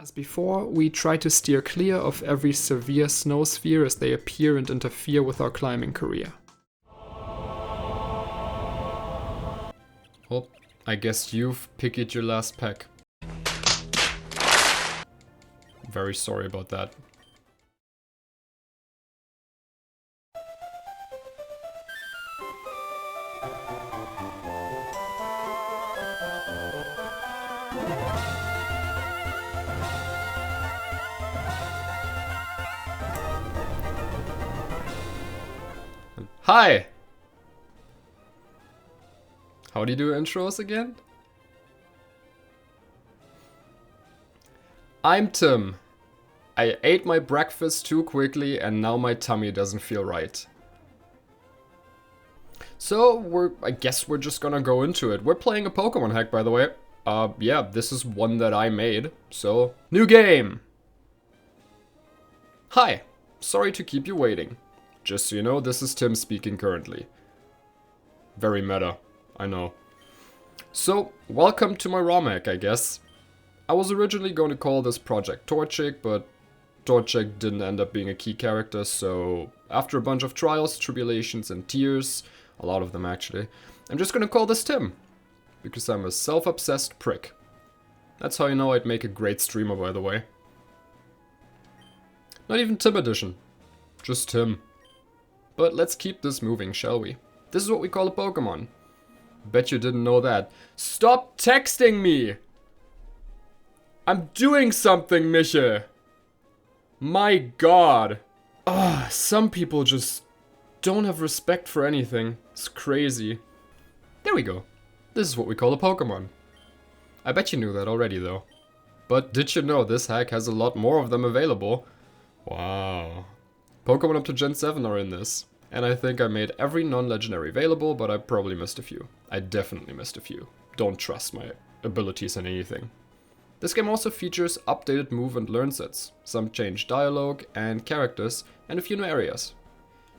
As before, we try to steer clear of every severe snow sphere as they appear and interfere with our climbing career. Oh, I guess you've picked your last pack. Very sorry about that. Hi! How do you do intros again? I'm Tim. I ate my breakfast too quickly and now my tummy doesn't feel right. So I guess we're just gonna go into it. We're playing a Pokemon hack, by the way. Yeah, this is one that I made. So, new game! Hi, sorry to keep you waiting. Just so you know, this is Tim speaking currently. Very meta, I know. So, welcome to my romhack, I guess. I was originally going to call this Project Torchic, but Torchic didn't end up being a key character, so after a bunch of trials, tribulations, and tears, a lot of them actually, I'm just gonna call this Tim. Because I'm a self-obsessed prick. That's how you know I'd make a great streamer, by the way. Not even Tim edition. Just Tim. But let's keep this moving, shall we? This is what we call a Pokemon. Bet you didn't know that. Stop texting me! I'm doing something, Miche! My god. Some people just don't have respect for anything. It's crazy. There we go. This is what we call a Pokemon. I bet you knew that already, though. But did you know this hack has a lot more of them available? Wow. Pokemon up to Gen 7 are in this. And I think I made every non-legendary available, but I probably missed a few. I definitely missed a few. Don't trust my abilities in anything. This game also features updated move and learn sets, some changed dialogue and characters, and a few new areas.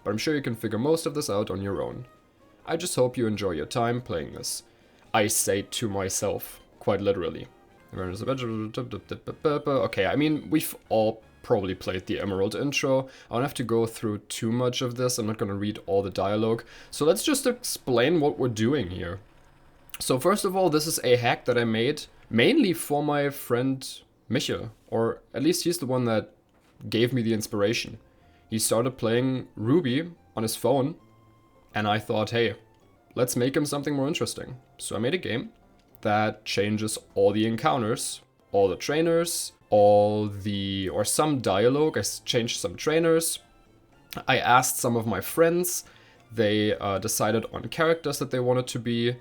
But I'm sure you can figure most of this out on your own. I just hope you enjoy your time playing this. I say to myself, quite literally. Okay, I mean, we've all probably played the Emerald intro. I don't have to go through too much of this. I'm not going to read all the dialogue. So let's just explain what we're doing here. So first of all, this is a hack that I made mainly for my friend Miche. Or at least he's the one that gave me the inspiration. He started playing Ruby on his phone. And I thought, hey, let's make him something more interesting. So I made a game that changes all the encounters, all the trainers, or some dialogue. I changed some trainers. I asked some of my friends. They decided on characters that they wanted to be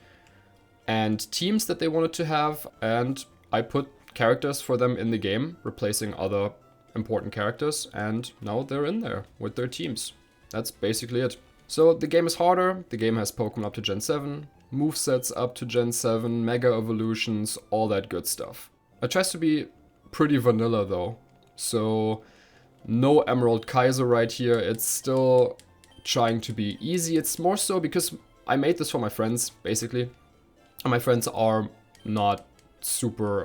and teams that they wanted to have. And I put characters for them in the game, replacing other important characters. And now they're in there with their teams. That's basically it. So the game is harder. The game has Pokemon up to Gen 7, movesets up to Gen 7, Mega Evolutions, all that good stuff. It tries to be pretty vanilla though, so no Emerald Kaiser right here. It's still trying to be easy. It's more so because I made this for my friends, basically. And my friends are not super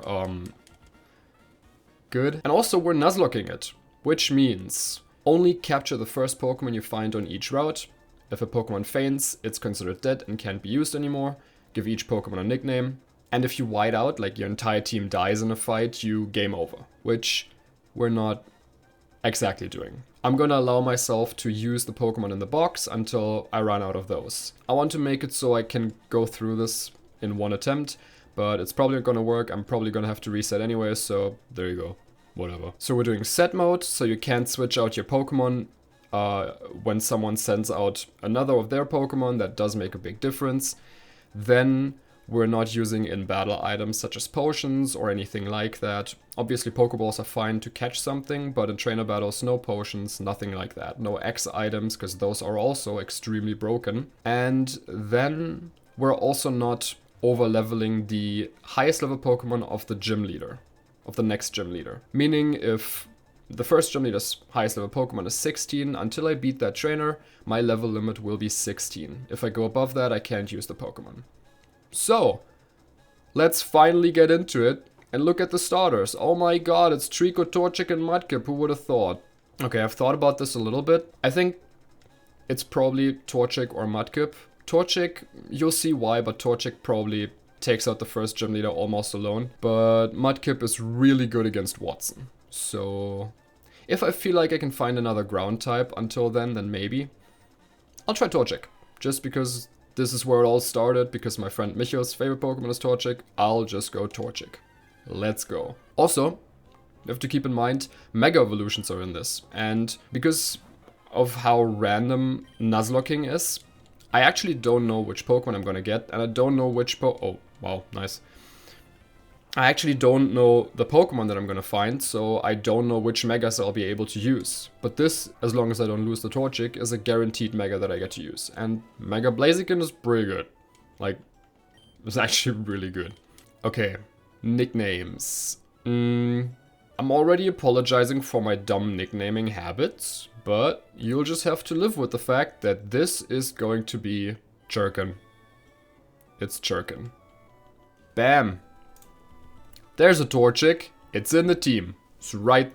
good. And also we're Nuzlocking it, which means only capture the first Pokemon you find on each route. If a Pokemon faints, it's considered dead and can't be used anymore. Give each Pokemon a nickname. And if you white out, like your entire team dies in a fight, you game over. Which we're not exactly doing. I'm gonna allow myself to use the Pokemon in the box until I run out of those. I want to make it so I can go through this in one attempt, but it's probably not gonna work. I'm probably gonna have to reset anyway, so there you go. Whatever. So we're doing set mode, so you can't switch out your Pokemon when someone sends out another of their Pokemon. That does make a big difference. Then we're not using in-battle items such as potions or anything like that. Obviously Pokeballs are fine to catch something, but in trainer battles, no potions, nothing like that. No X items, because those are also extremely broken. And then we're also not over-leveling the highest level Pokemon of the gym leader, of the next gym leader. Meaning if the first gym leader's highest level Pokemon is 16. Until I beat that trainer, my level limit will be 16. If I go above that, I can't use the Pokemon. So, let's finally get into it. And look at the starters. Oh my god, it's Trico, Torchic, and Mudkip. Who would have thought? Okay, I've thought about this a little bit. I think it's probably Torchic or Mudkip. Torchic, you'll see why, but Torchic probably takes out the first gym leader almost alone. But Mudkip is really good against Watson. So if I feel like I can find another ground type until then maybe. I'll try Torchic. Just because this is where it all started, because my friend Micho's favorite Pokemon is Torchic, I'll just go Torchic. Let's go. Also, you have to keep in mind, Mega Evolutions are in this. And because of how random Nuzlocking is, I actually don't know which Pokemon I'm gonna get, and I don't know which oh, wow, nice. I actually don't know the Pokemon that I'm gonna find, so I don't know which Megas I'll be able to use. But this, as long as I don't lose the Torchic, is a guaranteed Mega that I get to use. And Mega Blaziken is pretty good. Like, it's actually really good. Okay, nicknames. I'm already apologizing for my dumb nicknaming habits, but you'll just have to live with the fact that this is going to be Churkin. It's Churkin. Bam! There's a Torchic. It's in the team. It's right.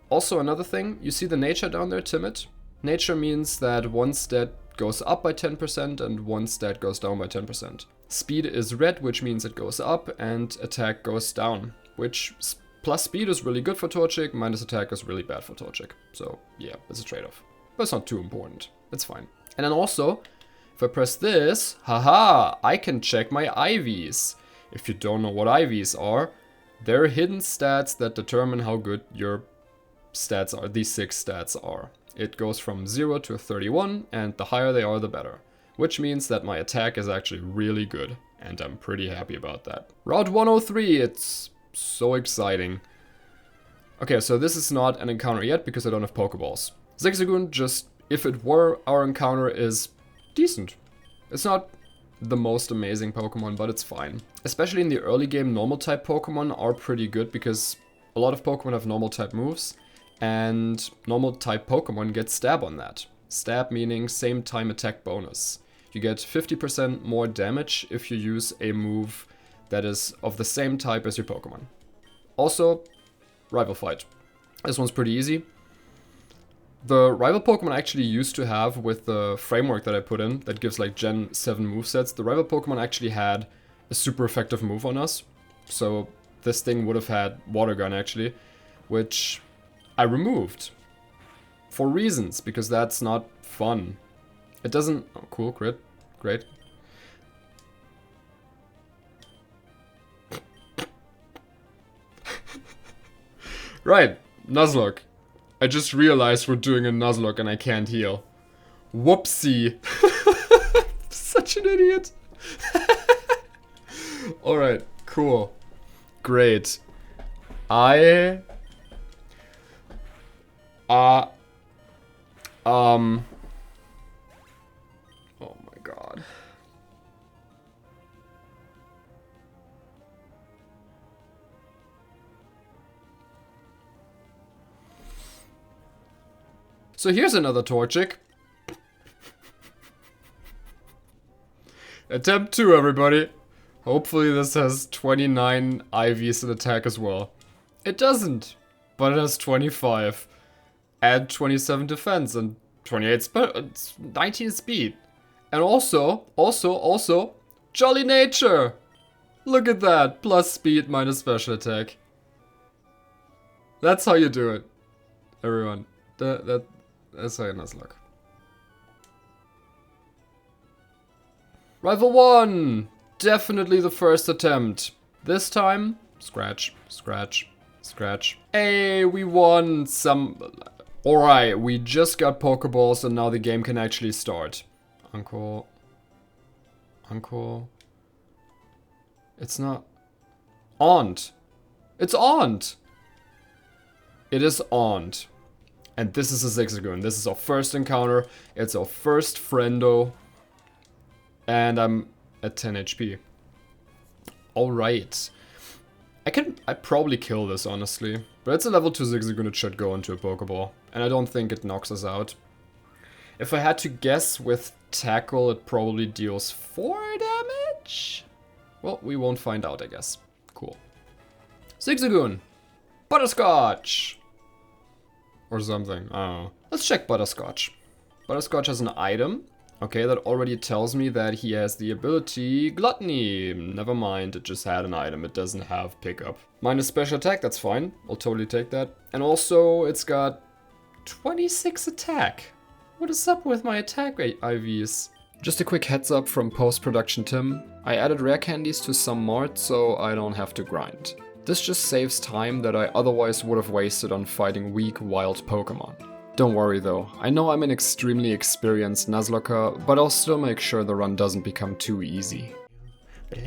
Also, another thing, you see the nature down there, Timid? Nature means that one stat goes up by 10% and one stat goes down by 10%. Speed is red, which means it goes up, and attack goes down, which plus speed is really good for Torchic, minus attack is really bad for Torchic. So yeah, it's a trade-off. But it's not too important. It's fine. And then also, if I press this, haha, I can check my IVs. If you don't know what IVs are, they're hidden stats that determine how good your stats are, these 6 stats are. It goes from 0 to 31, and the higher they are, the better. Which means that my attack is actually really good, and I'm pretty happy about that. Route 103, it's so exciting. Okay, so this is not an encounter yet because I don't have Pokeballs. Zigzagoon, just if it were our encounter, is decent. It's not the most amazing Pokemon, but it's fine. Especially in the early game, normal type Pokemon are pretty good because a lot of Pokemon have normal type moves, and normal type Pokemon get stab on that. Stab meaning same time attack bonus. You get 50% more damage if you use a move that is of the same type as your Pokemon. Also, rival fight. This one's pretty easy. The rival Pokemon I actually used to have with the framework that I put in, that gives like Gen 7 movesets, the rival Pokemon actually had a super effective move on us. So this thing would have had Water Gun actually, which I removed. For reasons, because that's not fun. It doesn't... Oh, cool, crit. Great. Right, Nuzlocke. I just realized we're doing a Nuzlocke and I can't heal. Whoopsie. Such an idiot. Alright, cool. Great. Oh my god. So here's another Torchic. Attempt 2, everybody. Hopefully this has 29 IVs in attack as well. It doesn't, but it has 25. Add 27 defense and 19 speed. And also, Jolly Nature! Look at that, plus speed minus special attack. That's how you do it, everyone. That's how you Nuzlocke. Rival 1! Definitely the first attempt. This time, scratch, scratch, scratch. Hey, we won some... Alright, we just got Pokeballs and now the game can actually start. Uncle. It's not... Aunt. It's Aunt! It is Aunt. And this is a Zigzagoon. This is our first encounter. It's our first friendo. And I'm at 10 HP. Alright. I'd probably kill this, honestly. But it's a level 2 Zigzagoon, it should go into a Pokeball. And I don't think it knocks us out. If I had to guess with Tackle, it probably deals 4 damage? Well, we won't find out, I guess. Cool. Zigzagoon! Butterscotch! Or something, I don't know. Let's check Butterscotch. Butterscotch has an item. Okay, that already tells me that he has the ability Gluttony. Never mind, it just had an item. It doesn't have pickup. Minus special attack, that's fine. I'll totally take that. And also, it's got 26 attack. What is up with my attack IVs? Just a quick heads up from post-production Tim. I added rare candies to some mods so I don't have to grind. This just saves time that I otherwise would have wasted on fighting weak wild Pokemon. Don't worry though, I know I'm an extremely experienced Nuzlocke, but I'll still make sure the run doesn't become too easy. Why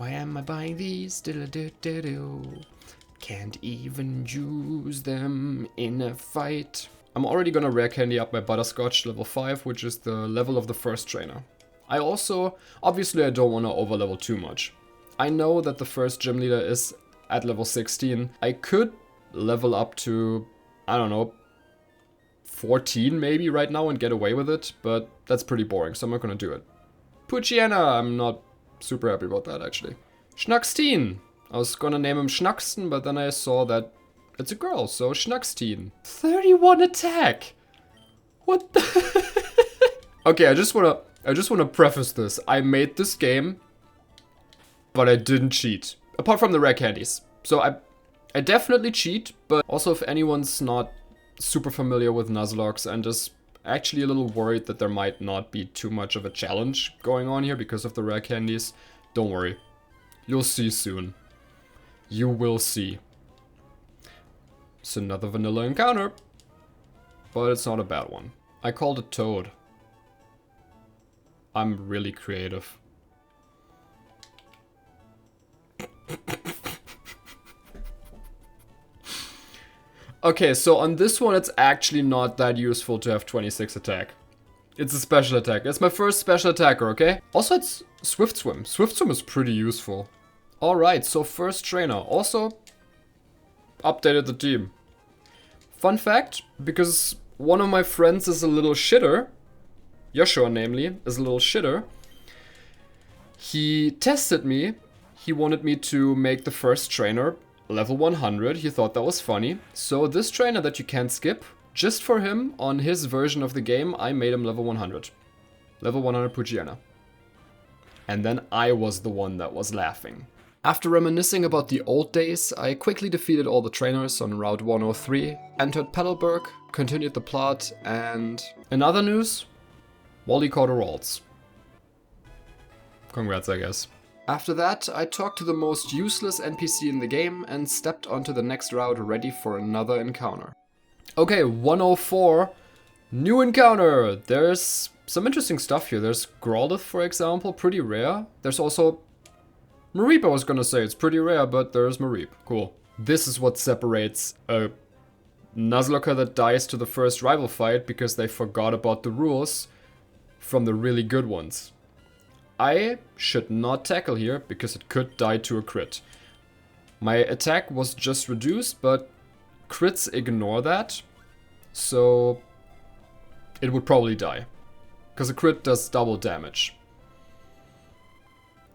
am I buying these? Can't even use them in a fight. I'm already gonna rare candy up my Butterscotch level 5, which is the level of the first trainer. I also, obviously I don't wanna overlevel too much. I know that the first gym leader is at level 16. I could level up to, I don't know, 14 maybe right now and get away with it, but that's pretty boring, so I'm not gonna do it. Poochyena, I'm not super happy about that actually. Schnuckstein, I was gonna name him Schnucksten, but then I saw that it's a girl, so Schnuckstein. 31 attack! What the? Okay, I just wanna preface this. I made this game, but I didn't cheat. Apart from the rare candies. So I definitely cheat, but also if anyone's not super familiar with Nuzlocke and is actually a little worried that there might not be too much of a challenge going on here because of the rare candies, don't worry. You'll see soon. You will see. It's another vanilla encounter, but it's not a bad one. I called it Toad. I'm really creative. Okay, so on this one it's actually not that useful to have 26 attack. It's a special attack. It's my first special attacker, okay? Also it's Swift Swim. Swift Swim is pretty useful. Alright, so first trainer. Also updated the team. Fun fact, because one of my friends is a little shitter, Joshua namely, is a little shitter, he tested me. He wanted me to make the first trainer level 100, he thought that was funny. So this trainer that you can't skip, just for him, on his version of the game, I made him level 100. Level 100 Poochyena. And then I was the one that was laughing. After reminiscing about the old days, I quickly defeated all the trainers on Route 103, entered Petalburg, continued the plot, and... In other news, Wally caught a Rolls. Congrats, I guess. After that, I talked to the most useless NPC in the game and stepped onto the next route ready for another encounter. Okay, 104. New encounter! There's some interesting stuff here. There's Growlithe, for example, pretty rare. There's also Mareep, I was gonna say. It's pretty rare, but there's Mareep. Cool. This is what separates a Nuzlocke that dies to the first rival fight because they forgot about the rules from the really good ones. I should not tackle here because it could die to a crit. My attack was just reduced, but crits ignore that, so it would probably die. Because a crit does double damage.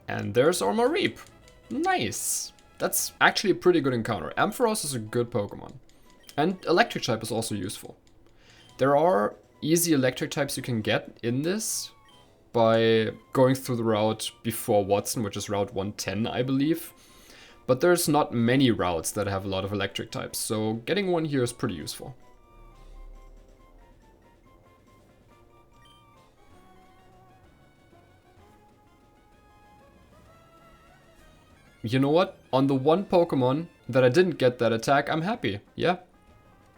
And there's our Mareep. Nice. That's actually a pretty good encounter. Ampharos is a good Pokemon. And Electric type is also useful. There are easy Electric types you can get in this by going through the route before Watson, which is Route 110, I believe. But there's not many routes that have a lot of Electric types, so getting one here is pretty useful. You know what? On the one Pokemon that I didn't get that attack, I'm happy. Yeah.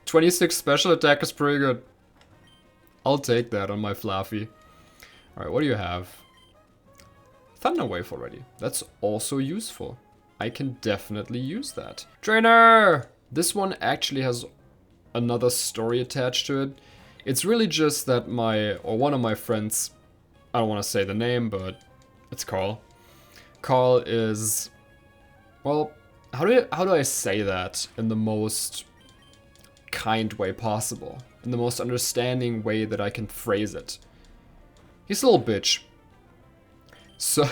26 special attack is pretty good. I'll take that on my Fluffy. Alright, what do you have? Thunder Wave already. That's also useful. I can definitely use that. Trainer! This one actually has another story attached to it. It's really just that one of my friends, I don't want to say the name, but it's Carl. Carl is, well, how do I say that in the most kind way possible? In the most understanding way that I can phrase it. He's a little bitch. So...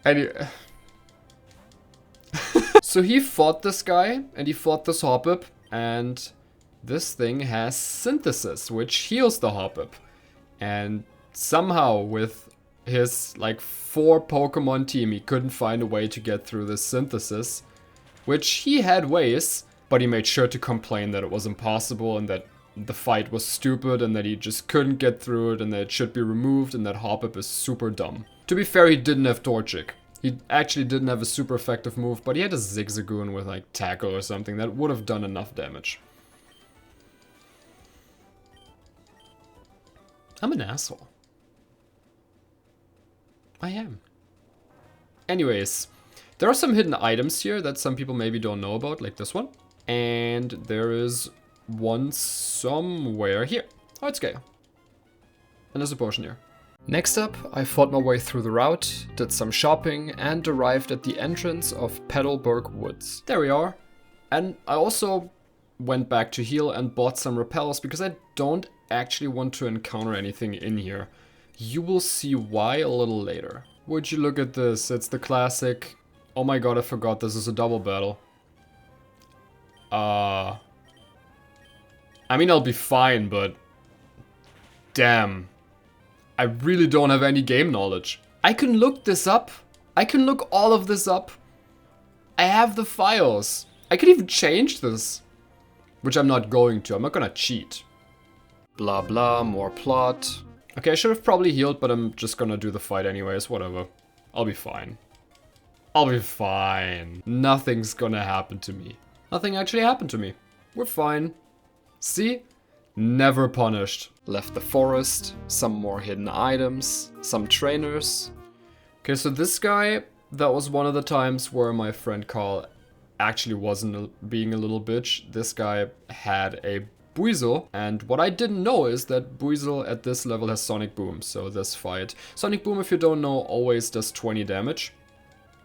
Anyway... So he fought this guy, and he fought this Hoppip, and this thing has synthesis, which heals the Hoppip. And somehow with his like 4 Pokemon team, he couldn't find a way to get through this synthesis, which he had ways, but he made sure to complain that it was impossible and that the fight was stupid and that he just couldn't get through it and that it should be removed and that Hoppip is super dumb. To be fair, he didn't have Torchic. He actually didn't have a super effective move, but he had a Zigzagoon with like Tackle or something that would have done enough damage. I'm an asshole. I am. Anyways, there are some hidden items here that some people maybe don't know about, like this one. And there is one somewhere here. Oh, it's Gale. And there's a potion here. Next up, I fought my way through the route, did some shopping, and arrived at the entrance of Petalburg Woods. There we are. And I also went back to heal and bought some repels because I don't actually want to encounter anything in here. You will see why a little later. Would you look at this? It's the classic, oh my god, I forgot this is a double battle. I mean, I'll be fine, but damn. I really don't have any game knowledge. I can look this up. I can look all of this up. I have the files. I can even change this. Which I'm not going to. I'm not gonna cheat. Blah blah, more plot. Okay, I should have probably healed, but I'm just gonna do the fight anyways. Whatever. I'll be fine. I'll be fine. Nothing's gonna happen to me. Nothing actually happened to me. We're fine. See? Never punished. Left the forest, some more hidden items, some trainers. Okay, so this guy, that was one of the times where my friend Carl actually wasn't being a little bitch. This guy had a Buizel, and what I didn't know is that Buizel at this level has Sonic Boom, so this fight. Sonic Boom, if you don't know, always does 20 damage,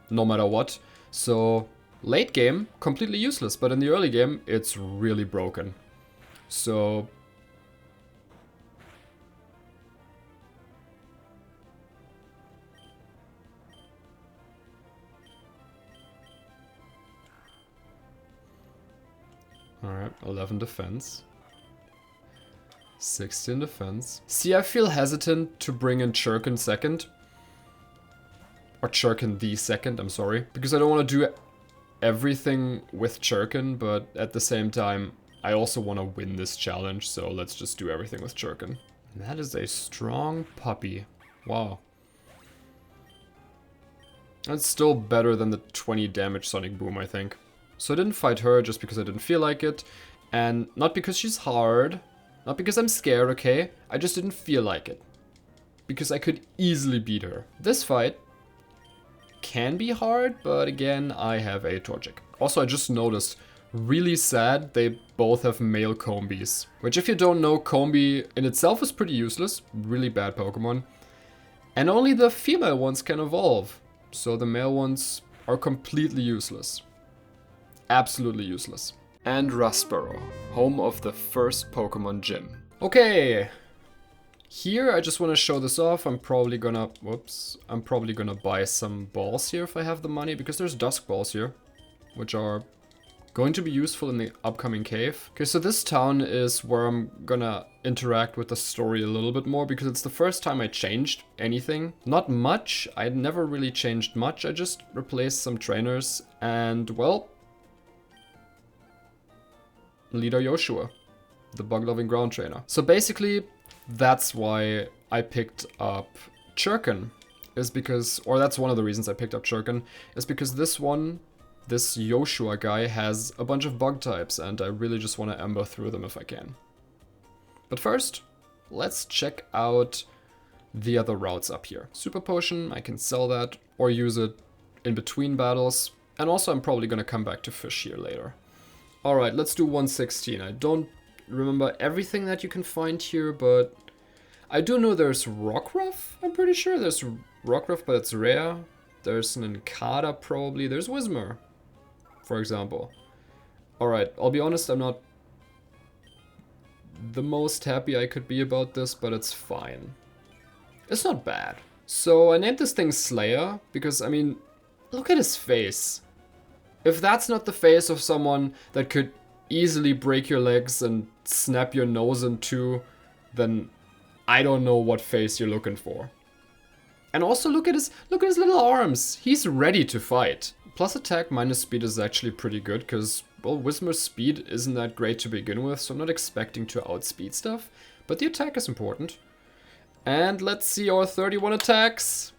no matter what. So, late game, completely useless, but in the early game, it's really broken. So... Alright, 11 defense. 16 defense. See, I feel hesitant to bring in Churkin second. Or Churkin the second, I'm sorry. Because I don't want to do everything with Churkin, but at the same time, I also want to win this challenge, so let's just do everything with Churkin. That is a strong puppy. Wow. That's still better than the 20 damage Sonic Boom, I think. So I didn't fight her just because I didn't feel like it. And not because she's hard. Not because I'm scared, okay? I just didn't feel like it. Because I could easily beat her. This fight can be hard, but again, I have a Torchic. Also, I just noticed, really sad, they both have male Combies. Which, if you don't know, Combi in itself is pretty useless. Really bad Pokemon. And only the female ones can evolve. So the male ones are completely useless. Absolutely useless. And Rustboro, home of the first Pokemon gym. Okay. Here, I just want to show this off. I'm probably gonna... Whoops. I'm probably gonna buy some balls here if I have the money. Because there's Dusk Balls here. Which are going to be useful in the upcoming cave. Okay, so this town is where I'm gonna interact with the story a little bit more. Because it's the first time I changed anything. Not much. I never really changed much. I just replaced some trainers. And, well... Leader Yoshua, the bug-loving ground trainer. So basically, that's why I picked up Churkin, is because, or that's one of the reasons I picked up Churkin, is because this Yoshua guy has a bunch of bug types, and I really just want to ember through them if I can. But first, let's check out the other routes up here. Super Potion, I can sell that, or use it in between battles, and also I'm probably gonna come back to fish here later. Alright, let's do 116. I don't remember everything that you can find here, but I do know there's Rockruff, I'm pretty sure. There's Rockruff, but it's rare. There's an Encada, probably. There's Whismur, for example. Alright, I'll be honest, I'm not the most happy I could be about this, but it's fine. It's not bad. So I named this thing Slayer because, I mean, look at his face. If that's not the face of someone that could easily break your legs and snap your nose in two, then I don't know what face you're looking for. And also look at his little arms. He's ready to fight. Plus attack minus speed is actually pretty good because, well, Wismer's speed isn't that great to begin with, so I'm not expecting to outspeed stuff, but the attack is important. And let's see our 31 attacks.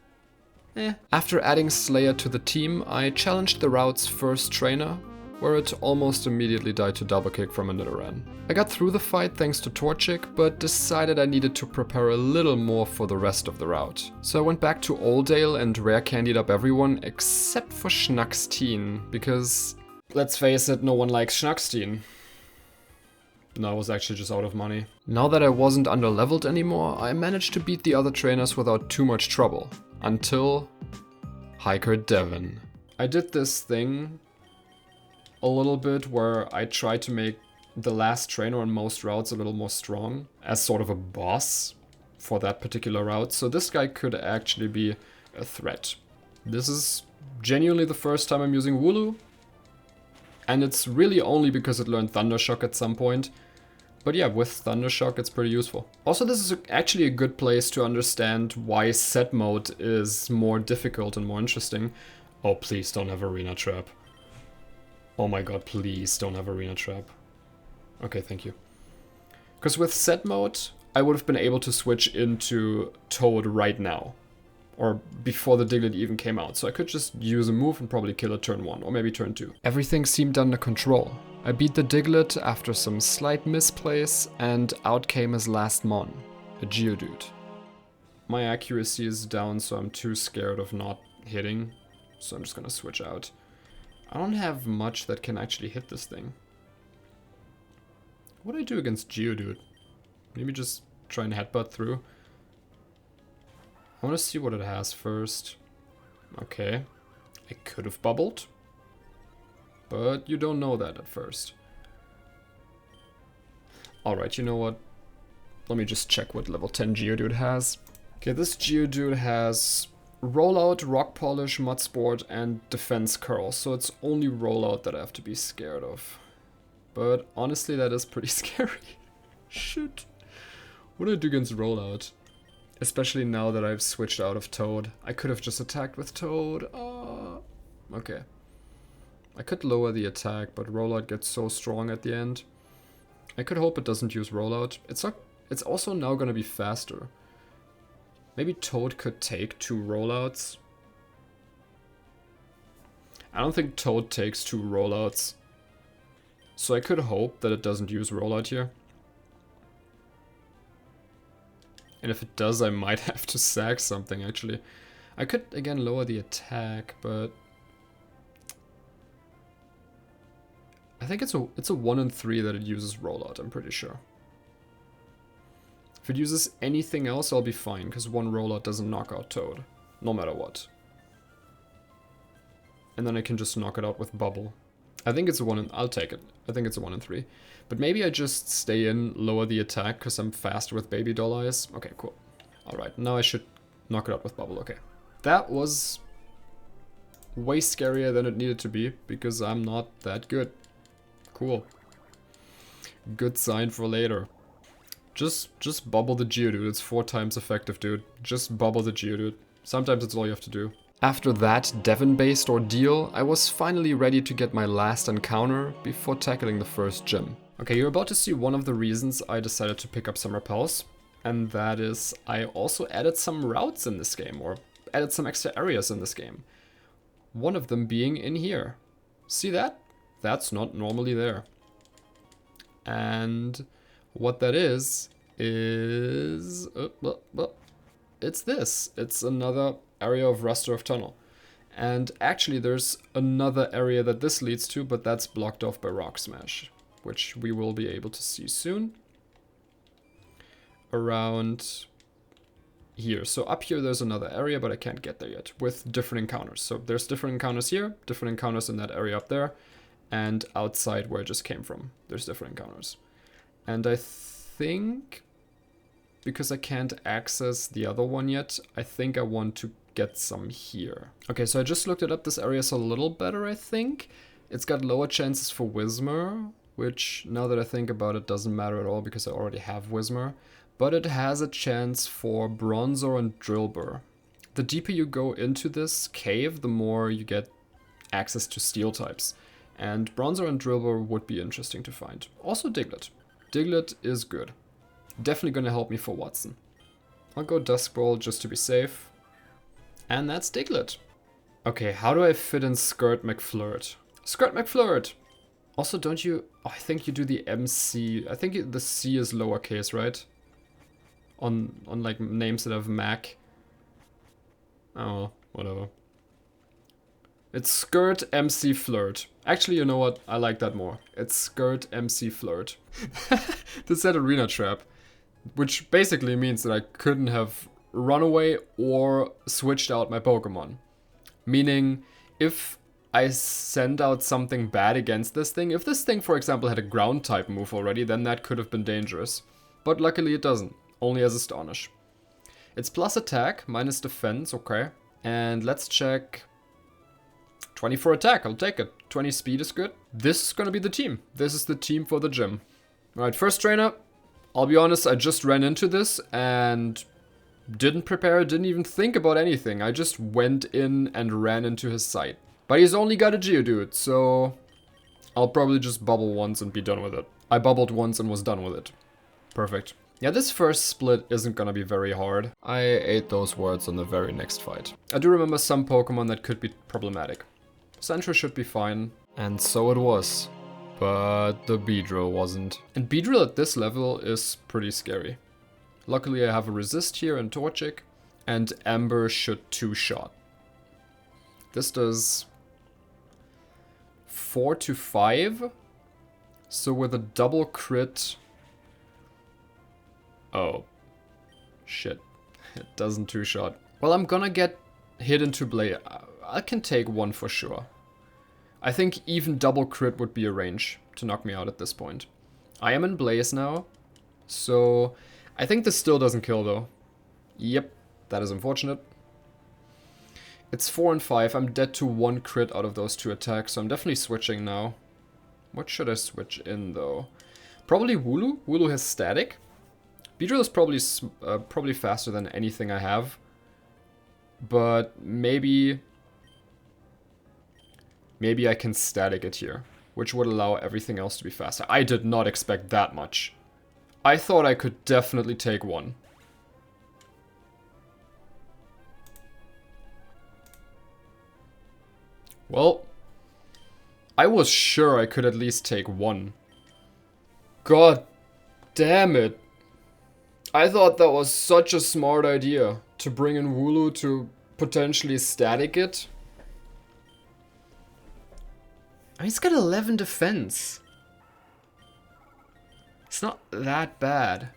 After adding Slayer to the team, I challenged the route's first trainer, where it almost immediately died to double kick from a Nidoran. I got through the fight thanks to Torchic, but decided I needed to prepare a little more for the rest of the route. So I went back to Oldale and rare candied up everyone except for Schnackstein, because let's face it, no one likes Schnackstein. No, I was actually just out of money. Now that I wasn't underleveled anymore, I managed to beat the other trainers without too much trouble. Until Hiker Devin. I did this thing a little bit where I tried to make the last trainer on most routes a little more strong as sort of a boss for that particular route. So this guy could actually be a threat. This is genuinely the first time I'm using Wooloo. And it's really only because it learned Thundershock at some point. But yeah, with Thundershock it's pretty useful. Also, this is actually a good place to understand why set mode is more difficult and more interesting. Oh, please don't have Arena Trap. Oh my god, please don't have Arena Trap. Okay, thank you. Because with set mode, I would have been able to switch into Toad right now. Or before the Diglett even came out. So I could just use a move and probably kill it turn 1, or maybe turn 2. Everything seemed under control. I beat the Diglett after some slight misplays, and out came his last mon, a Geodude. My accuracy is down, so I'm too scared of not hitting. So I'm just gonna switch out. I don't have much that can actually hit this thing. What do I do against Geodude? Maybe just try and headbutt through. I want to see what it has first. Okay. I could have bubbled. But you don't know that at first. Alright, you know what? Let me just check what level 10 Geodude has. Okay, this Geodude has Rollout, Rock Polish, Mud Sport, and Defense Curl, so it's only Rollout that I have to be scared of. But honestly, that is pretty scary. Shit. What do I do against Rollout? Especially now that I've switched out of Toad. I could have just attacked with Toad. Okay. I could lower the attack, but Rollout gets so strong at the end. I could hope it doesn't use Rollout. It's also now gonna be faster. Maybe Toad could take 2 rollouts. I don't think Toad takes 2 rollouts. So I could hope that it doesn't use rollout here. And if it does, I might have to sack something actually. I could again lower the attack, but I think it's a 1 in 3 that it uses rollout, I'm pretty sure. If it uses anything else, I'll be fine, because 1 rollout doesn't knock out Toad, no matter what. And then I can just knock it out with Bubble. I think it's a 1 in... I'll take it. I think it's a 1 in 3. But maybe I just stay in, lower the attack, because I'm faster with Baby Doll Eyes. Okay, cool. Alright, now I should knock it out with Bubble. Okay. That was way scarier than it needed to be, because I'm not that good. Cool. Good sign for later. Just bubble the Geodude. It's 4 times effective, dude. Just bubble the Geodude. Sometimes it's all you have to do. After that Devin-based ordeal, I was finally ready to get my last encounter before tackling the first gym. Okay, you're about to see one of the reasons I decided to pick up some repels. And that is, I also added some routes in this game, or added some extra areas in this game. One of them being in here. See that? That's not normally there. And what that is it's this. It's another area of Rusturf Tunnel. And actually there's another area that this leads to, but that's blocked off by Rock Smash, which we will be able to see soon. Around here. So up here there's another area, but I can't get there yet, with different encounters. So there's different encounters here, different encounters in that area up there, and outside where I just came from, there's different encounters. And I think, because I can't access the other one yet, I think I want to get some here. Okay, so I just looked it up. This area is a little better, I think. It's got lower chances for Whismer, which, now that I think about it, doesn't matter at all because I already have Whismer. But it has a chance for Bronzor and Drillbur. The deeper you go into this cave, the more you get access to steel types. And Bronzor and Drillbur would be interesting to find. Also Diglett. Diglett is good. Definitely gonna help me for Watson. I'll go Duskbowl just to be safe. And that's Diglett. Okay, how do I fit in Skirt McFlirt? Skirt McFlirt! Also, don't you... Oh, I think you do the MC. I think the C is lowercase, right? On like names that have Mac. Oh, whatever. It's Skirt MC Flirt. Actually, you know what? I like that more. It's Skirt MC Flirt. This said Arena Trap. Which basically means that I couldn't have run away or switched out my Pokemon. Meaning, if I send out something bad against this thing, if this thing, for example, had a ground type move already, then that could have been dangerous. But luckily it doesn't. Only as Astonish. It's plus attack, minus defense, okay. And let's check... 20 for attack, I'll take it. 20 speed is good. This is gonna be the team. This is the team for the gym. Alright, first trainer. I'll be honest, I just ran into this and didn't prepare, didn't even think about anything. I just went in and ran into his site. But he's only got a Geodude, so I'll probably just bubble once and be done with it. I bubbled once and was done with it. Perfect. Yeah, this first split isn't gonna be very hard. I ate those words on the very next fight. I do remember some Pokemon that could be problematic. Sandshrew should be fine. And so it was. But the Beedrill wasn't. And Beedrill at this level is pretty scary. Luckily I have a Resist here and Torchic. And Amber should two-shot. This does 4 to 5. So with a double crit... Oh. Shit. It doesn't two-shot. Well, I'm gonna get hit into Blaze. I can take one for sure. I think even double crit would be a range to knock me out at this point. I am in Blaze now. So I think this still doesn't kill though. Yep. That is unfortunate. It's 4 and 5. I'm dead to 1 crit out of those 2 attacks. So I'm definitely switching now. What should I switch in though? Probably Wooloo. Wooloo has static. Beedrill is probably faster than anything I have. But maybe I can static it here, which would allow everything else to be faster. I did not expect that much. I thought I could definitely take one. Well, I was sure I could at least take one. God damn it. I thought that was such a smart idea, to bring in Wooloo to potentially static it. He's got 11 defense. It's not that bad.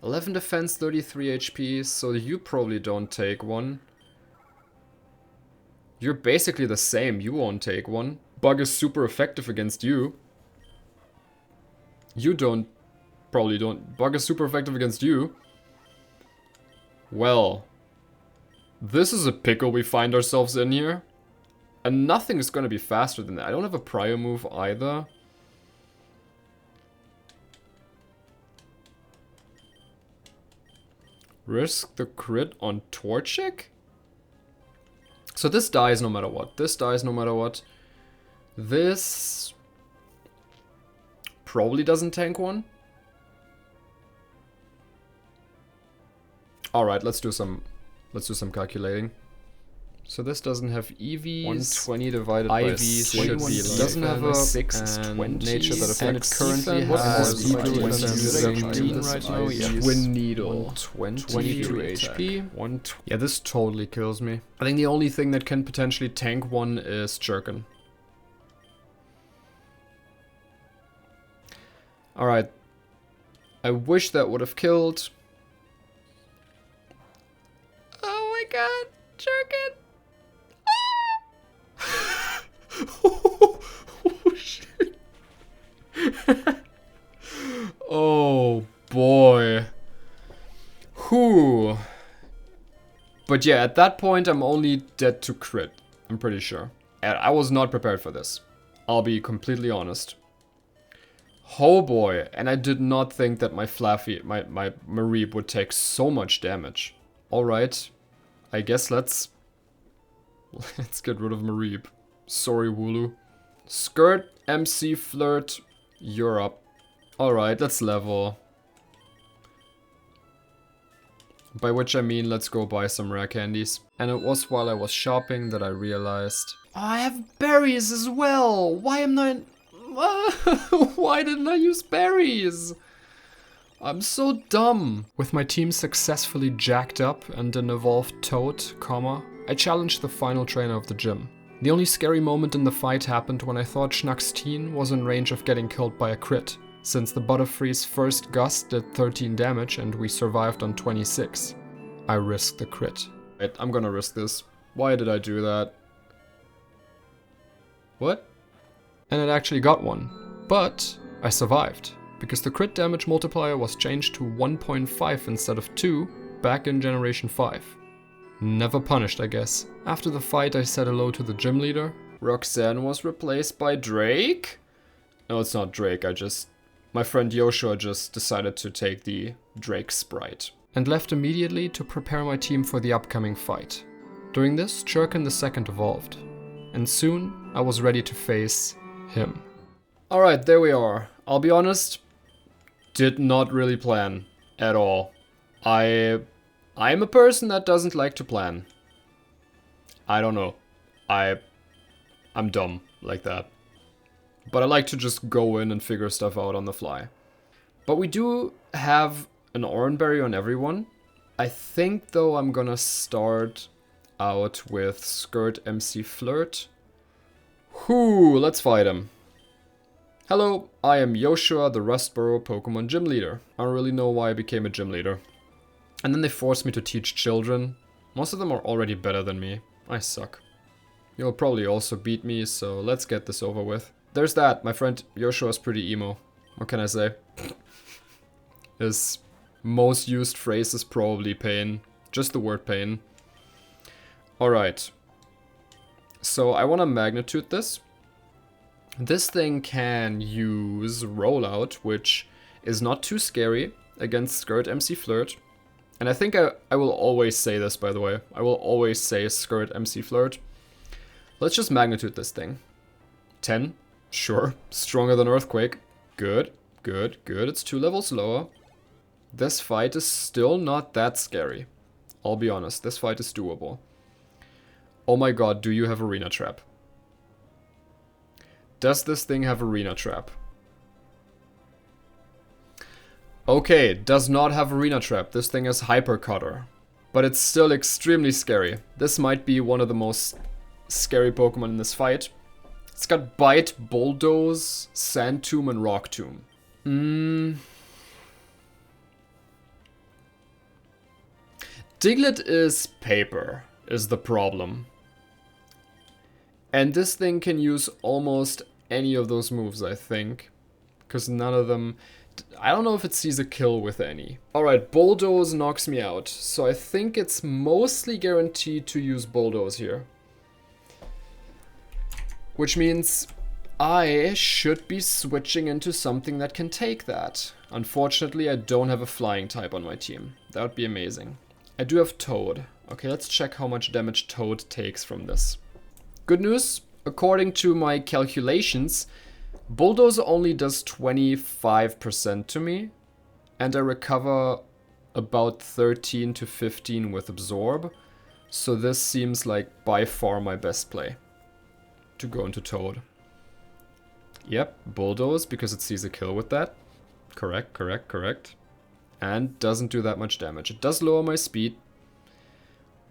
11 defense, 33 HP, so you probably don't take one. You're basically the same, you won't take one. Bug is super effective against you. You probably don't. Bug is super effective against you. Well, this is a pickle we find ourselves in here. And nothing is going to be faster than that. I don't have a prior move either. Risk the crit on Torchic? So this dies no matter what. This dies no matter what. This probably doesn't tank one. Alright, let's do some calculating. So this doesn't have EVs. 120 divided by IVs should be. It doesn't have a 620 nature that affects. And it currently has 17 right now. Yeah. Twin Needle. 122 HP. Yeah, this totally kills me. I think the only thing that can potentially tank one is Jerkin. Alright. I wish that would have killed. Oh my god, Jerkin! Oh boy. Whew. But yeah, at that point, I'm only dead to crit. I'm pretty sure. And I was not prepared for this. I'll be completely honest. Oh boy. And I did not think that my Mareep would take so much damage. Alright. I guess let's get rid of Mareep. Sorry, Wooloo. Skirt, MC, Flirt, you're up. Alright, let's level. By which I mean, let's go buy some rare candies. And it was while I was shopping that I realized, oh, I have berries as well. Why am I... Why didn't I use berries? I'm so dumb. With my team successfully jacked up and an evolved toad, I challenged the final trainer of the gym. The only scary moment in the fight happened when I thought Schnuck's was in range of getting killed by a crit, since the Butterfree's first gust did 13 damage and we survived on 26. I risked the crit. Wait, I'm gonna risk this. Why did I do that? What? And it actually got one. But I survived, because the crit damage multiplier was changed to 1.5 instead of 2 back in Generation 5. Never punished, I guess. After the fight, I said hello to the gym leader. Roxanne was replaced by Drake? No, it's not Drake, my friend Joshua just decided to take the Drake sprite. And left immediately to prepare my team for the upcoming fight. During this, Churkin II evolved. And soon, I was ready to face him. Alright, there we are. I'll be honest, did not really plan at all. I'm a person that doesn't like to plan. I don't know. I'm dumb like that. But I like to just go in and figure stuff out on the fly. But we do have an Oranberry on everyone. I think though I'm gonna start out with Skirt MC Flirt. Whoo, let's fight him. Hello, I am Joshua, the Rustboro Pokemon Gym Leader. I don't really know why I became a gym leader. And then they forced me to teach children. Most of them are already better than me. I suck. You'll probably also beat me, so let's get this over with. There's that. My friend Joshua is pretty emo. What can I say? His most used phrase is probably pain. Just the word pain. Alright. So I want to magnitude this. This thing can use Rollout, which is not too scary against Skirt MC Flirt. And I think I will always say this, by the way. I will always say Skirt MC Flirt. Let's just magnitude this thing. 10. Sure. Stronger than Earthquake. Good. Good. Good. It's 2 levels lower. This fight is still not that scary. I'll be honest. This fight is doable. Oh my god, do you have Arena Trap? Does this thing have Arena Trap? Okay, does not have Arena Trap. This thing has Hyper Cutter. But it's still extremely scary. This might be one of the most scary Pokemon in this fight. It's got Bite, Bulldoze, Sand Tomb, and Rock Tomb. Diglett is paper, is the problem. And this thing can use almost any of those moves, I think. Because none of them... I don't know if it sees a kill with any. Alright, Bulldoze knocks me out. So I think it's mostly guaranteed to use Bulldoze here. Which means I should be switching into something that can take that. Unfortunately, I don't have a flying type on my team. That would be amazing. I do have Toad. Okay, let's check how much damage Toad takes from this. Good news, according to my calculations, Bulldoze only does 25% to me, and I recover about 13 to 15 with Absorb, so this seems like by far my best play to go into Toad. Yep, Bulldoze, because it sees a kill with that. Correct, correct, correct. And doesn't do that much damage. It does lower my speed,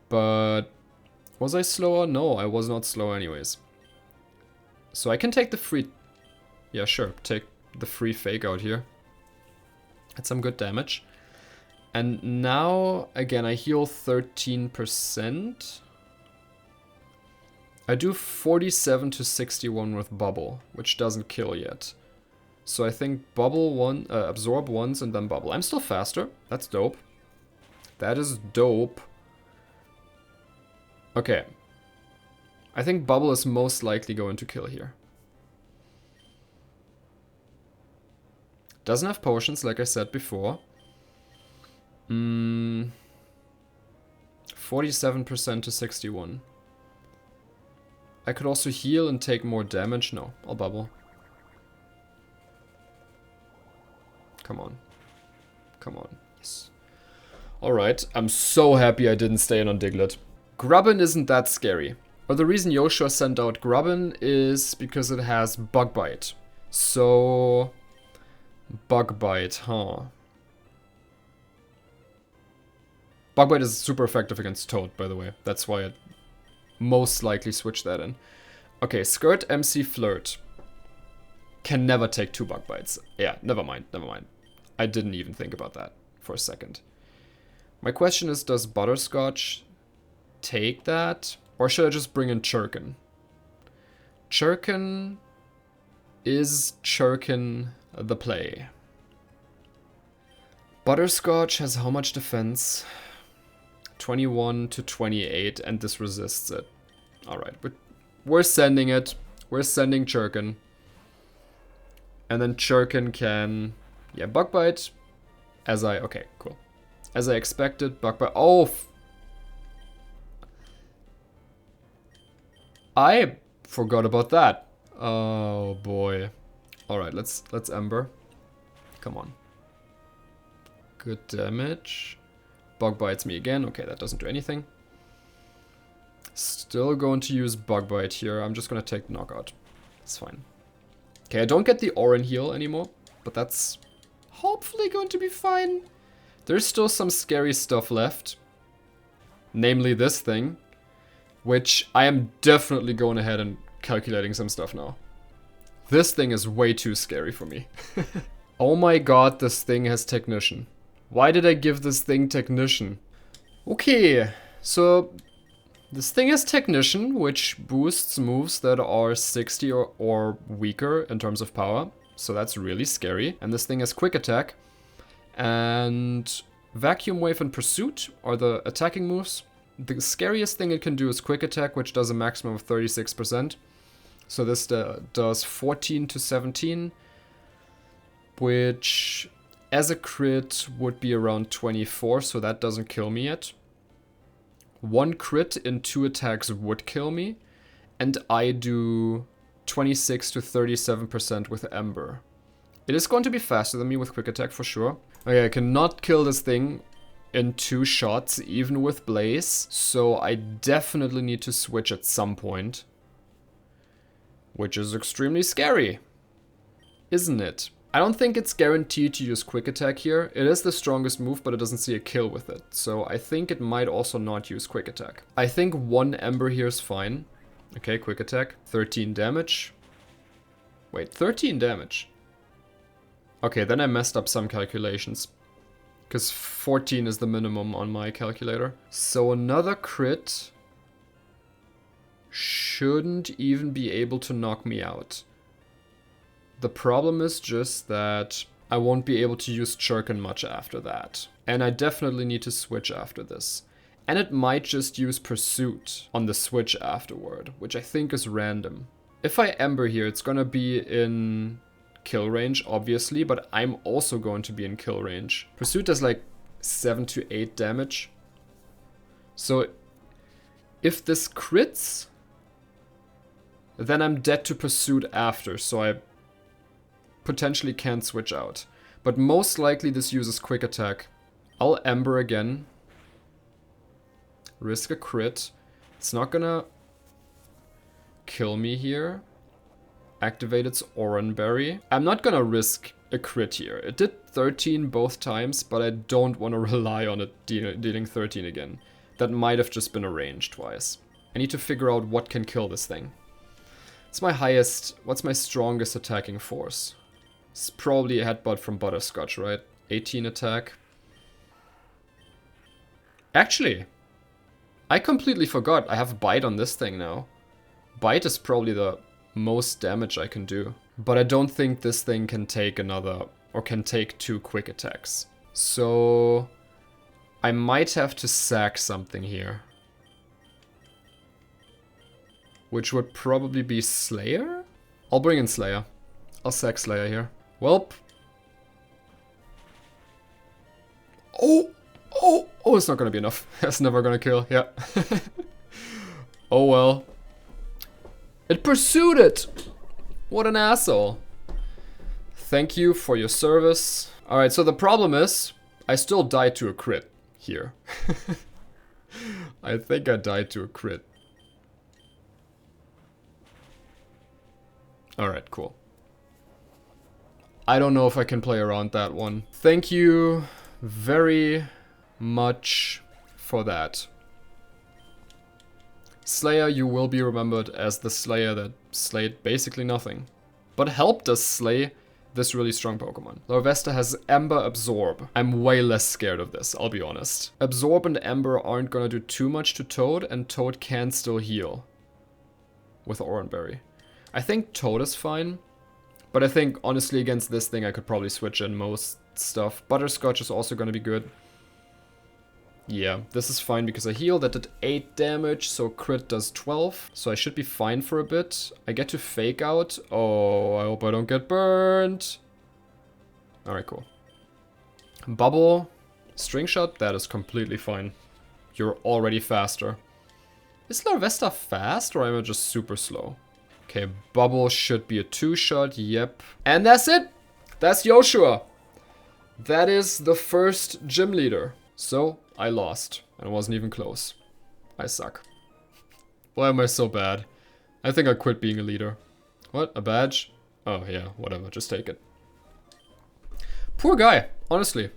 but was I slower? No, I was not slow anyways. So I can take the free... Yeah, sure, take the free fake out here. That's some good damage. And now, again, I heal 13%. I do 47 to 61 with Bubble, which doesn't kill yet. So I think bubble one, absorb once and then bubble. I'm still faster. That's dope. That is dope. Okay. I think bubble is most likely going to kill here. Doesn't have potions, like I said before. 47% to 61. I could also heal and take more damage. No, I'll bubble. Come on. Come on. Yes. Alright, I'm so happy I didn't stay in on Diglett. Grubbin isn't that scary. But the reason Joshua sent out Grubbin is because it has Bug Bite. So... Bug Bite, huh? Bug Bite is super effective against Toad, by the way. That's why I most likely switched that in. Okay, Skirt, MC, Flirt. Can never take 2 Bug Bites. Yeah, never mind, never mind. I didn't even think about that for a second. My question is, does Butterscotch take that? Or should I just bring in Churkin? Churkin is Churkin the play. Butterscotch has how much defense? 21 to 28, and this resists it. Alright, we're sending it. We're sending Churkin. And then Churkin can... Yeah, Bug Bite. Okay, cool. As I expected, Bug Bite... Oh! I forgot about that. Oh, boy. Alright, let's Ember. Come on. Good damage. Bug Bites me again. Okay, that doesn't do anything. Still going to use Bug Bite here. I'm just going to take Knockout. It's fine. Okay, I don't get the Oran heal anymore, but that's hopefully going to be fine. There's still some scary stuff left. Namely this thing, which I am definitely going ahead and calculating some stuff now. This thing is way too scary for me. Oh my god, this thing has Technician. Why did I give this thing Technician? Okay, so this thing has Technician, which boosts moves that are 60 or weaker in terms of power. So that's really scary. And this thing has Quick Attack. And Vacuum Wave and Pursuit are the attacking moves. The scariest thing it can do is Quick Attack, which does a maximum of 36%. So this does 14 to 17, which as a crit would be around 24, so that doesn't kill me yet. 1 crit in 2 attacks would kill me, and I do 26 to 37% with Ember. It is going to be faster than me with Quick Attack for sure. Okay, I cannot kill this thing in 2 shots, even with Blaze, so I definitely need to switch at some point. Which is extremely scary, isn't it? I don't think it's guaranteed to use Quick Attack here. It is the strongest move, but it doesn't see a kill with it. So I think it might also not use Quick Attack. I think 1 Ember here is fine. Okay, Quick Attack. 13 damage. Wait, 13 damage. Okay, then I messed up some calculations. Because 14 is the minimum on my calculator. So another crit shouldn't even be able to knock me out. The problem is just that I won't be able to use Churkin much after that. And I definitely need to switch after this. And it might just use Pursuit on the switch afterward, which I think is random. If I Ember here, it's gonna be in kill range, obviously, but I'm also going to be in kill range. Pursuit does like 7 to 8 damage. So if this crits, then I'm dead to Pursuit after, so I potentially can't switch out. But most likely this uses Quick Attack. I'll Ember again. Risk a crit. It's not gonna kill me here. Activate its Oranberry. I'm not gonna risk a crit here. It did 13 both times, but I don't want to rely on it dealing 13 again. That might have just been a range twice. I need to figure out what can kill this thing. It's my highest... What's my strongest attacking force? It's probably a headbutt from Butterscotch, right? 18 attack. Actually, I completely forgot. I have Bite on this thing now. Bite is probably the most damage I can do. But I don't think this thing can take another, or can take 2 quick attacks. So I might have to sack something here. Which would probably be Slayer? I'll bring in Slayer. I'll sack Slayer here. Welp. Oh, it's not gonna be enough. That's never gonna kill, yeah. Oh well. It pursued it! What an asshole. Thank you for your service. Alright, so the problem is, I still died to a crit here. I think I died to a crit. Alright, cool. I don't know if I can play around that one. Thank you very much for that. Slayer, you will be remembered as the Slayer that slayed basically nothing, but helped us slay this really strong Pokemon. Larvesta has Ember Absorb. I'm way less scared of this, I'll be honest. Absorb and Ember aren't gonna do too much to Toad, and Toad can still heal with Oranberry. I think Toad is fine, but I think honestly against this thing I could probably switch in most stuff. Butterscotch is also gonna be good. Yeah, this is fine because I heal. That did 8 damage, so crit does 12. So I should be fine for a bit. I get to fake out. Oh, I hope I don't get burned. Alright, cool. Bubble. String shot, that is completely fine. You're already faster. Is Larvesta fast or am I just super slow? Okay, Bubble should be a 2-shot, yep. And that's it! That's Joshua! That is the first gym leader. So, I lost, and it wasn't even close. I suck. Why am I so bad? I think I quit being a leader. What? A badge? Oh yeah, whatever, just take it. Poor guy, honestly.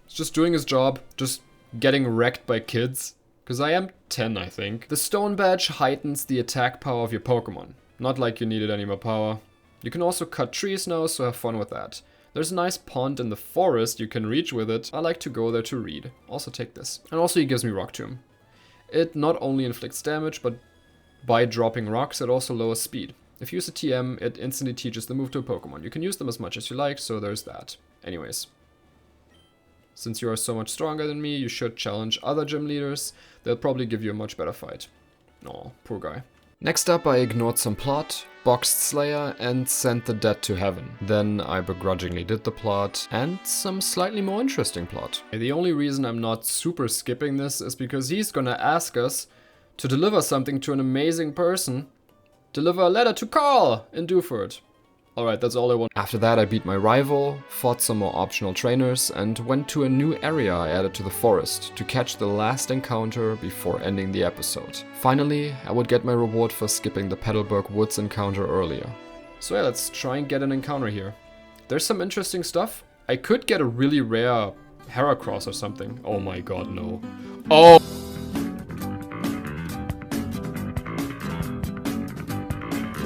He's just doing his job, just getting wrecked by kids. Because I am 10, I think. The stone badge heightens the attack power of your Pokemon. Not like you needed any more power. You can also cut trees now, so have fun with that. There's a nice pond in the forest you can reach with it. I like to go there to read. Also take this. And also he gives me Rock Tomb. It not only inflicts damage, but by dropping rocks it also lowers speed. If you use a TM, it instantly teaches the move to a Pokemon. You can use them as much as you like, so there's that. Anyways. Since you are so much stronger than me, you should challenge other gym leaders. They'll probably give you a much better fight. Aw, poor guy. Next up, I ignored some plot, boxed Slayer, and sent the dead to heaven. Then I begrudgingly did the plot, and some slightly more interesting plot. The only reason I'm not super skipping this is because he's gonna ask us to deliver something to an amazing person. Deliver a letter to Carl in Dewford. Alright, that's all I want. After that I beat my rival, fought some more optional trainers, and went to a new area I added to the forest to catch the last encounter before ending the episode. Finally, I would get my reward for skipping the Petalburg woods encounter earlier. So yeah, let's try and get an encounter here. There's some interesting stuff. I could get a really rare Heracross or something. Oh my god, no. Oh!